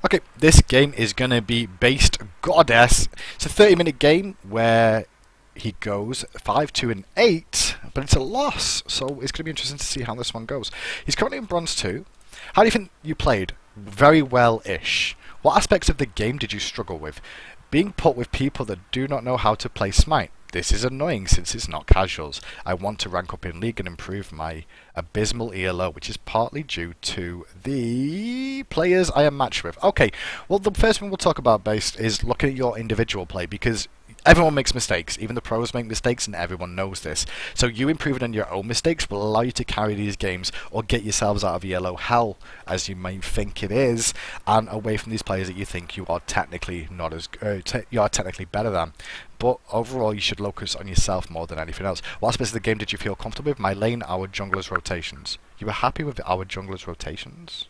Okay, this game is going to be Based Goddess. It's a 30-minute game where he goes 5, 2, and 8, but it's a loss, so it's going to be interesting to see how this one goes. He's currently in Bronze 2. How do you think you played? Very well-ish. What aspects of the game did you struggle with? Being put with people that do not know how to play Smite. This is annoying since it's not casuals. I want to rank up in League and improve my abysmal ELO, which is partly due to the players I am matched with. Okay, well the first thing we'll talk about Based is looking at your individual play, because everyone makes mistakes. Even the pros make mistakes, and everyone knows this. So you improving on your own mistakes will allow you to carry these games or get yourselves out of yellow hell, as you may think it is, and away from these players that you think you are technically not as you are technically better than. But overall, you should focus on yourself more than anything else. What aspects of the game did you feel comfortable with? My lane, our jungler's rotations. You were happy with our jungler's rotations?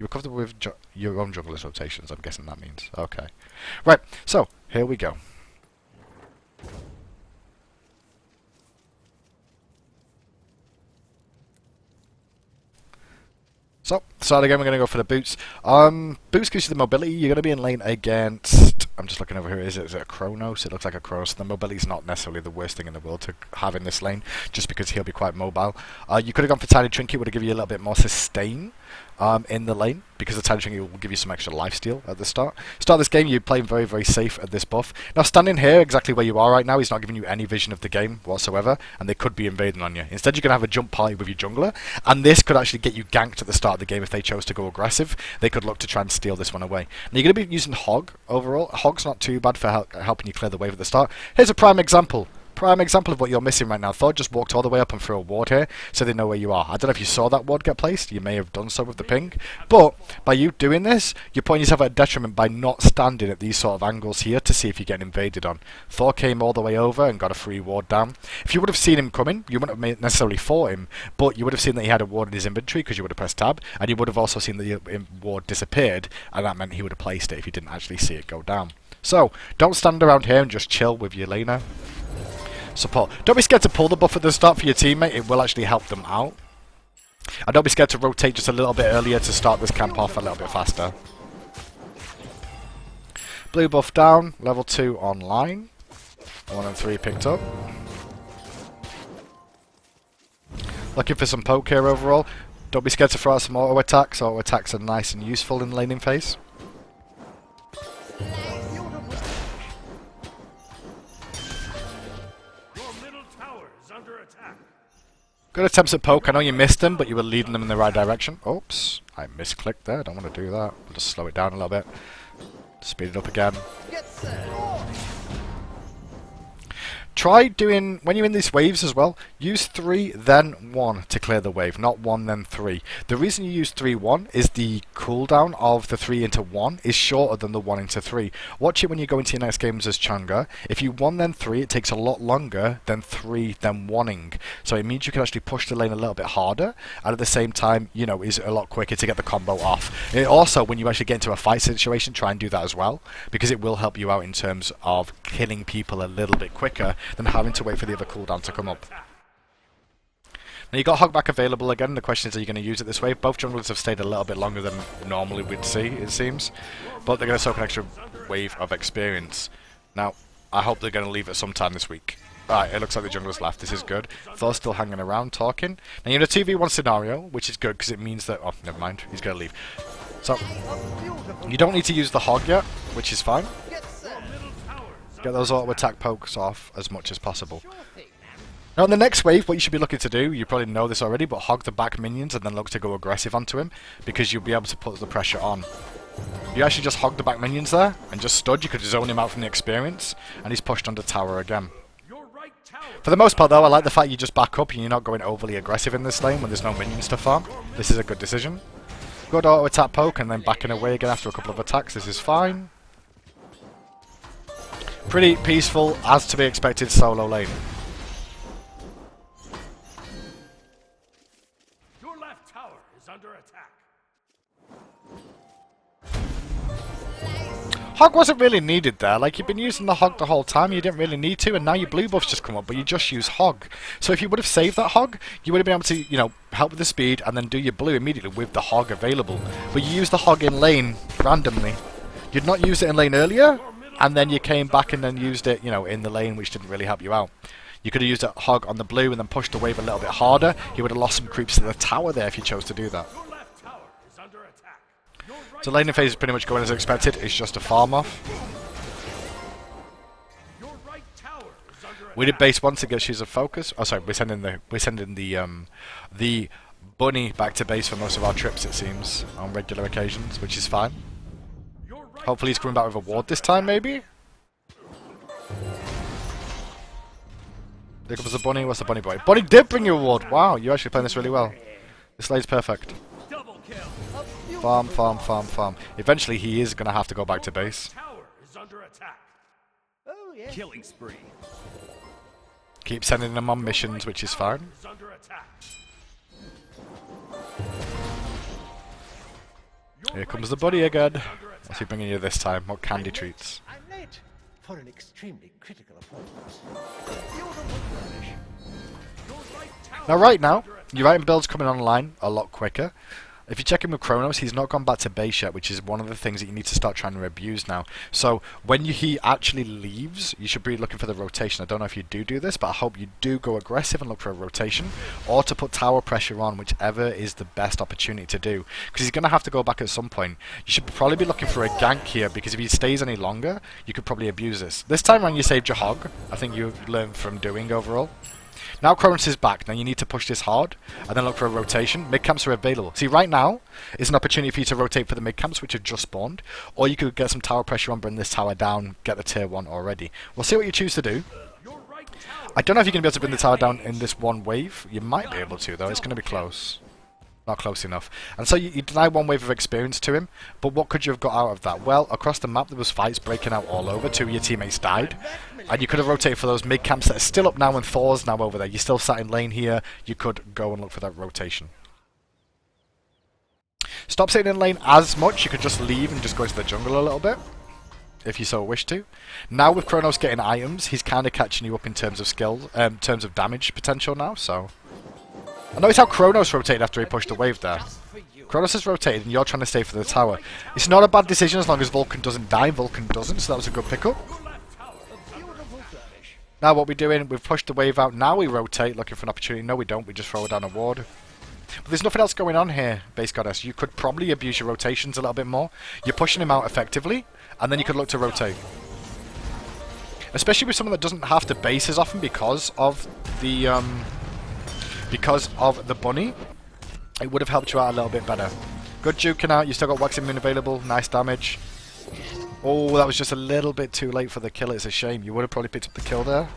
You were comfortable with your own jungler's rotations, I'm guessing that means. Okay. Right, so, here we go. So, start again, we're going to go for the boots. Boots gives you the mobility. You're going to be in lane against... I'm just looking over here. Is it a Chronos? It looks like a Chronos. The mobility is not necessarily the worst thing in the world to have in this lane, just because he'll be quite mobile. You could have gone for Tiny Trinket, would have given you a little bit more sustain in the lane, because the Tiny Trinket will give you some extra lifesteal at the start. Start this game, you're playing very, very safe at this buff. Now, standing here, exactly where you are right now, he's not giving you any vision of the game whatsoever, and they could be invading on you. Instead, you're going to have a jump party with your jungler, and this could actually get you ganked at the start of the game if they chose to go aggressive. They could look to try and steal this one away. Now, you're going to be using Hog overall. Hog's not too bad for helping you clear the wave at the start. Here's a prime example. Prime example of what you're missing right now. Thor just walked all the way up and threw a ward here, so they know where you are. I don't know if you saw that ward get placed. You may have done so with the ping. But by you doing this, you're putting yourself at a detriment by not standing at these sort of angles here to see if you're getting invaded on. Thor came all the way over and got a free ward down. If you would have seen him coming, you wouldn't have necessarily fought him, but you would have seen that he had a ward in his inventory because you would have pressed tab, and you would have also seen that the ward disappeared, and that meant he would have placed it if you didn't actually see it go down. So, don't stand around here and just chill with your laner. Support. Don't be scared to pull the buff at the start for your teammate, it will actually help them out. And don't be scared to rotate just a little bit earlier to start this camp off a little bit faster. Blue buff down, level 2 online. 1 and 3 picked up. Looking for some poke here overall. Don't be scared to throw out some auto attacks. Auto attacks are nice and useful in the laning phase. Good attempts at poke. I know you missed them, but you were leading them in the right direction. Oops, I misclicked there. Don't want to do that. We'll just slow it down a little bit. Speed it up again. Try doing, when you're in these waves as well, use 3 then 1 to clear the wave, not 1 then 3. The reason you use 3-1 is the cooldown of the 3 into 1 is shorter than the 1 into 3. Watch it when you go into your next games as Chang'e. If you 1 then 3, it takes a lot longer than 3 then 1ing. So it means you can actually push the lane a little bit harder, and at the same time, you know, is a lot quicker to get the combo off. It also, when you actually get into a fight situation, try and do that as well, because it will help you out in terms of killing people a little bit quicker than having to wait for the other cooldown to come up. Now you got Hog back available again. The question is, are you going to use it this way? Both junglers have stayed a little bit longer than normally we'd see, it seems. But they're going to soak an extra wave of experience. Now, I hope they're going to leave it sometime this week. Alright, it looks like the jungler's left. This is good. Thor's still hanging around, talking. Now you're in a 2v1 scenario, which is good because it means that... Oh, never mind. He's going to leave. So, you don't need to use the Hog yet, which is fine. Get those auto attack pokes off as much as possible. Now in the next wave, what you should be looking to do, you probably know this already, but hog the back minions and then look to go aggressive onto him, because you'll be able to put the pressure on. You actually just hog the back minions there, and just stud, you could zone him out from the experience, and he's pushed under tower again. For the most part though, I like the fact you just back up and you're not going overly aggressive in this lane when there's no minions to farm. This is a good decision. Good auto attack poke and then backing away again after a couple of attacks, this is fine. Pretty peaceful, as to be expected, solo lane. Your left tower is under attack. Hog wasn't really needed there. Like, you've been using the Hog the whole time, you didn't really need to, and now your blue buff's just come up, but you just use Hog. So if you would have saved that Hog, you would have been able to, you know, help with the speed and then do your blue immediately with the Hog available. But you use the Hog in lane randomly. You'd not used it in lane earlier, and then you came back and then used it, you know, in the lane, which didn't really help you out. You could have used a hog on the blue and then pushed the wave a little bit harder. You would have lost some creeps to the tower there if you chose to do that. Your left tower is under attack. Your right So laning phase is pretty much going as expected. It's just a farm off. Your right tower is under attack. We did base one to give Shoes a focus. Oh, sorry, we're sending the bunny back to base for most of our trips, it seems, on regular occasions, which is fine. Your right Hopefully he's coming back with a ward this time, maybe? There comes the bunny. What's the bunny boy? Bunny did bring you a ward! Wow, you're actually playing this really well. This lane's perfect. double kill. Farm, farm, farm, farm. Eventually he is going to have to go back to base. Tower is under attack. Oh, yes. Killing spree. Keep sending them on missions, which is fine. Is under attack. Here comes the bunny again. What's he bringing you this time? What candy treats? I'm late for an extremely critical appointment. Beautiful flourish. Your right tower Now, right now, is under attack. your item build's coming online a lot quicker. If you check in with Kronos, he's not gone back to base yet, which is one of the things that you need to start trying to abuse now. So when he actually leaves, you should be looking for the rotation. I don't know if you do this, but I hope you do go aggressive and look for a rotation, or to put tower pressure on, whichever is the best opportunity to do. Because he's going to have to go back at some point. You should probably be looking for a gank here, because if he stays any longer, you could probably abuse this. This time around you saved your hog. I think you learned from doing overall. Now Kronos is back. Now you need to push this hard and then look for a rotation. Mid camps are available. See, right now is an opportunity for you to rotate for the mid camps, which have just spawned, or you could get some tower pressure on, bring this tower down, get the tier 1 already. We'll see what you choose to do. Your right tower. I don't know if you're going to be able to bring the tower down in this one wave. You might be able to, though. It's going to be close. Not close enough. And so you deny one wave of experience to him, but what could you have got out of that? Well, across the map there was fights breaking out all over. 2 of your teammates died. And you could have rotated for those mid camps that are still up now and Thor's now over there. You're still sat in lane here. You could go and look for that rotation. Stop sitting in lane as much. You could just leave and just go into the jungle a little bit, if you so wish to. Now with Kronos getting items, he's kind of catching you up in terms of skill, terms of damage potential now, so... I notice how Kronos rotated after he pushed the wave there. Kronos has rotated and you're trying to stay for the tower. It's not a bad decision as long as Vulcan doesn't die. Vulcan doesn't, so that was a good pickup. Beautiful flourish. Now what we're doing, we've pushed the wave out. Now we rotate, looking for an opportunity. No, we don't. We just throw down a ward. But there's nothing else going on here, Base Goddess. You could probably abuse your rotations a little bit more. You're pushing him out effectively, and then you could look to rotate. Especially with someone that doesn't have to base as often because of the bunny. It would have helped you out a little bit better. Good juking out. You still got Waxing Moon available. Nice damage. Oh, that was just a little bit too late for the kill. It's a shame. You would have probably picked up the kill there.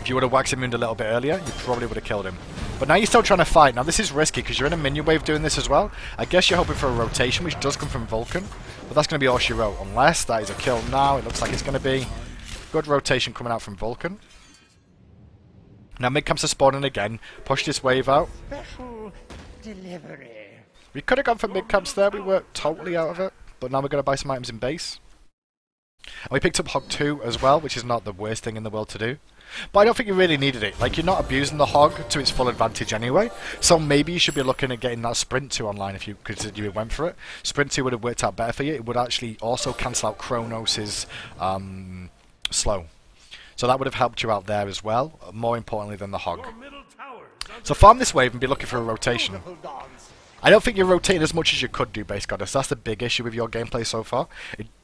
If you would have Waxing Mooned a little bit earlier, you probably would have killed him. But now you're still trying to fight. Now this is risky because you're in a minion wave doing this as well. I guess you're hoping for a rotation, which does come from Vulcan. But that's going to be all she wrote. Unless that is a kill now. It looks like it's going to be. Good rotation coming out from Vulcan. Now mid camps are spawning again. Push this wave out. Special delivery. We could have gone for mid camps there. We were totally out of it. But now we're going to buy some items in base. And we picked up Hog 2 as well, which is not the worst thing in the world to do. But I don't think you really needed it. Like, you're not abusing the Hog to its full advantage anyway. So maybe you should be looking at getting that Sprint 2 online if you considered you went for it. Sprint 2 would have worked out better for you. It would actually also cancel out Kronos' slow. So that would have helped you out there as well, more importantly than the Hog. Your middle tower is under So farm this wave and be looking for a rotation. Beautiful dogs. I don't think you're rotating as much as you could do, Base Goddess. That's the big issue with your gameplay so far.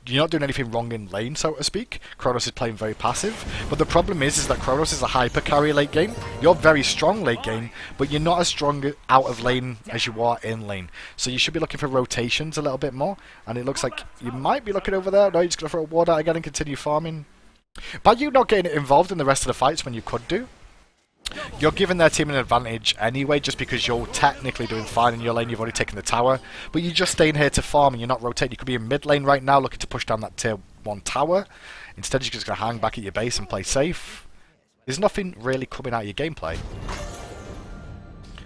You're not doing anything wrong in lane, so to speak. Kronos is playing very passive. But the problem is that Kronos is a hyper carry late game. You're very strong late game, but you're not as strong out of lane as you are in lane. So you should be looking for rotations a little bit more. And it looks like you might be looking over there. No, you're just going to throw a ward out again and continue farming. By you not getting involved in the rest of the fights when you could do, you're giving their team an advantage anyway, just because you're technically doing fine in your lane. You've already taken the tower, but you're just staying here to farm and you're not rotating. You could be in mid lane right now looking to push down that tier 1 tower. Instead you're just going to hang back at your base and play safe. There's nothing really coming out of your gameplay.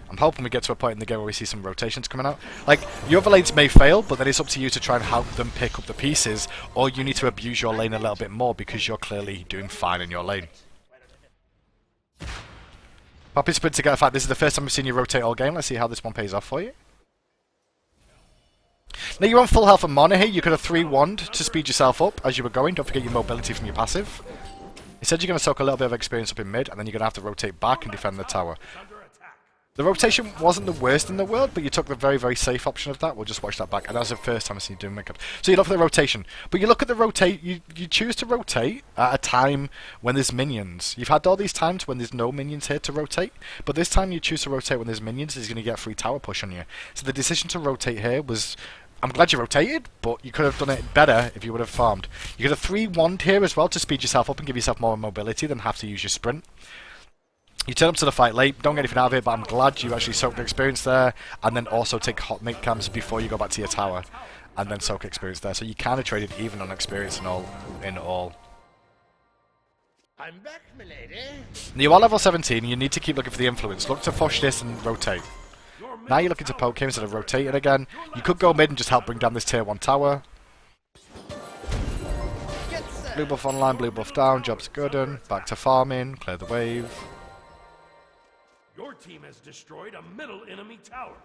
I'm hoping we get to a point in the game where we see some rotations coming out. Like, your other lanes may fail, but then it's up to you to try and help them pick up the pieces, or you need to abuse your lane a little bit more because you're clearly doing fine in your lane. Poppy Sprint to get a fight. This is the first time we've seen you rotate all game. Let's see how this one pays off for you. Now you're on full health and mana here. You could have 3-1'd to speed yourself up as you were going. Don't forget your mobility from your passive. Instead, you're going to soak a little bit of experience up in mid, and then you're going to have to rotate back and defend the tower. The rotation wasn't the worst in the world, but you took the very, very safe option of that. We'll just watch that back. And that was the first time I've seen you doing makeup. So you look for the rotation. But you look at the rotate, you choose to rotate at a time when there's minions. You've had all these times when there's no minions here to rotate, but this time you choose to rotate when there's minions, he's going to get a free tower push on you. So the decision to rotate here was... I'm glad you rotated, but you could have done it better if you would have farmed. You could have 3-1'd here as well to speed yourself up and give yourself more mobility than have to use your sprint. You turn up to the fight late, don't get anything out of it, but I'm glad you actually soaked the experience there, and then also take hot make cams before you go back to your tower, and then soak experience there. So you kind of traded even on experience and all in all. I'm back, milady. You are level 17, and you need to keep looking for the influence. Look to push this and rotate. Now you're looking to poke him instead of rotating again. You could go mid and just help bring down this tier 1 tower. Blue buff online, blue buff down, job's good. Back to farming, clear the wave. Your team has destroyed a middle enemy tower.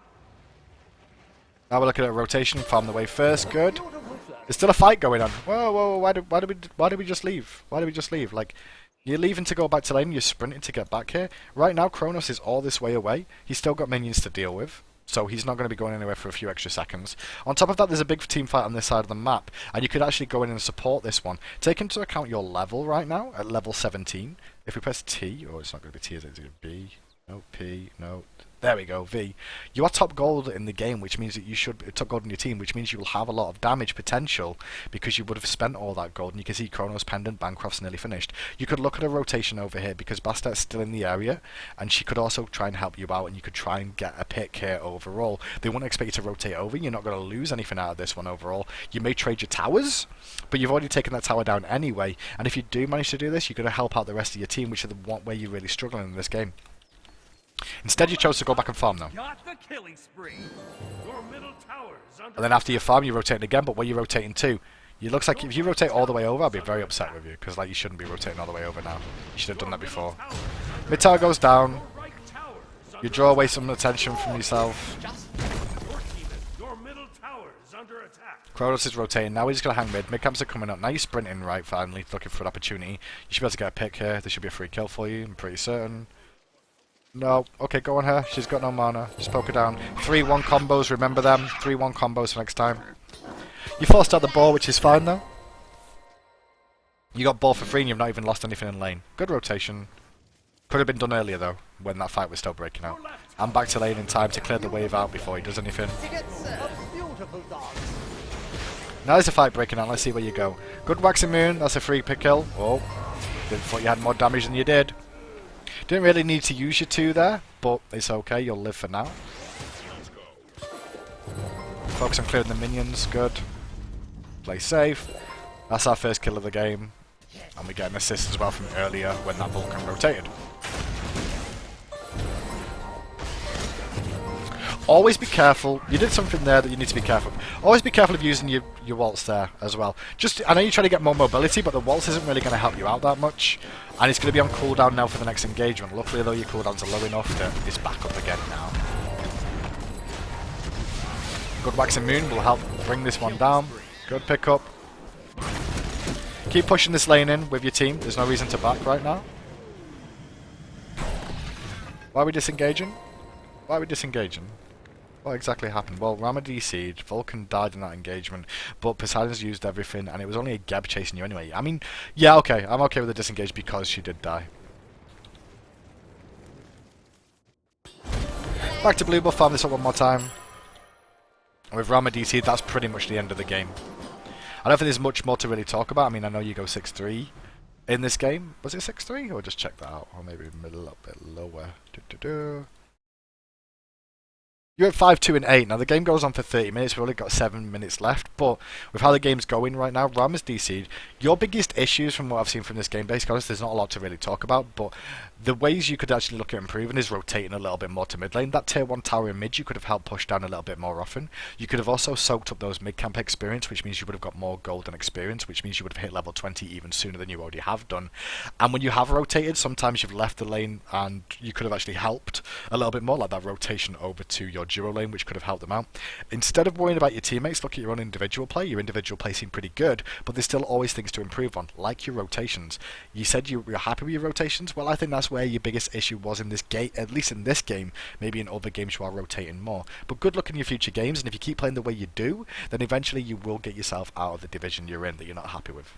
Now we're looking at rotation, farm the wave first, good. There's still a fight going on. Whoa, whoa, why did we just leave? Why did we just leave? Like, you're leaving to go back to lane, you're sprinting to get back here. Right now, Kronos is all this way away. He's still got minions to deal with, so he's not going to be going anywhere for a few extra seconds. On top of that, there's a big team fight on this side of the map, and you could actually go in and support this one. Take into account your level right now, at level 17. If we press T, oh, it's not going to be T, is it? It's going to be B. No, P, no, there we go, V. You are top gold in the game, which means that you should top gold in your team, which means you will have a lot of damage potential because you would have spent all that gold. And you can see Kronos Pendant, Bancroft's nearly finished. You could look at a rotation over here because Bastet's still in the area, and she could also try and help you out, and you could try and get a pick here overall. They wouldn't expect you to rotate over. You're not going to lose anything out of this one overall. You may trade your towers, but you've already taken that tower down anyway. And if you do manage to do this, you're going to help out the rest of your team, which is the one where you're really struggling in this game. Instead, you chose to go back and farm, though. Got the killing spree. Your middle tower is under And then after you farm, you rotate again, but where you rotating to? It looks like if you rotate all the way over, I'll be very upset with you, because like you shouldn't be rotating all the way over now. You should have done that before. Mid tower goes down. right tower is You draw away some attention from yourself. your middle tower is under attack. Kronos is rotating. Now he's just going to hang mid. Mid camps are coming up. Now you're sprinting right, finally, looking for an opportunity. You should be able to get a pick here. This should be a free kill for you, I'm pretty certain. No. Okay, go on her. She's got no mana. Just poke her down. 3-1 combos, remember them. 3-1 combos for next time. You forced out the ball, which is fine, though. You got ball for free and you've not even lost anything in lane. Good rotation. Could have been done earlier, though, when that fight was still breaking out. I'm back to lane in time to clear the wave out before he does anything. Beautiful dog. Now there's a fight breaking out. Let's see where you go. Good waxing moon. That's a free pick kill. Oh. Didn't thought you had more damage than you did. Didn't really need to use your 2 there, but it's okay, you'll live for now. Focus on clearing the minions, good. Play safe. That's our first kill of the game. And we get an assist as well from earlier when that Vulcan rotated. Always be careful. You did something there that you need to be careful of. Always be careful of using your waltz there as well. I know you're trying to get more mobility, but the waltz isn't really going to help you out that much. And it's going to be on cooldown now for the next engagement. Luckily, though, your cooldowns are low enough that it's back up again now. Good waxing moon will help bring this one down. Good pickup. Keep pushing this lane in with your team. There's no reason to back right now. Why are we disengaging? Why are we disengaging? What exactly happened? Well, Rama DC'd, Vulcan died in that engagement, but Poseidon's used everything, and it was only a Geb chasing you anyway. I mean, yeah, okay, I'm okay with the disengage because she did die. Back to blue buff, farm this up one more time. And with Rama DC'd, that's pretty much the end of the game. I don't think there's much more to really talk about. I mean, I know you go 6-3 in this game. Was it 6-3? Or just check that out. Or maybe a little bit lower. You're at 5-2 and 8. Now the game goes on for 30 minutes. We've only got 7 minutes left. But with how the game's going right now, Ram is DC'd. Your biggest issues from what I've seen from this game, basically, honest, there's not a lot to really talk about. But The ways you could actually look at improving is rotating a little bit more to mid lane. That tier 1 tower in mid you could have helped push down a little bit more often. You could have also soaked up those mid camp experience, which means you would have got more golden experience, which means you would have hit level 20 even sooner than you already have done. And when you have rotated, sometimes you've left the lane and you could have actually helped a little bit more, like that rotation over to your duo lane, which could have helped them out. Instead of worrying about your teammates, look at your own individual play. Your individual play seemed pretty good, but there's still always things to improve on, like your rotations. You said you're happy with your rotations. Well, I think that's where your biggest issue was in this game, at least in this game. Maybe in other games you are rotating more. But good luck in your future games, and if you keep playing the way you do, then eventually you will get yourself out of the division you're in that you're not happy with.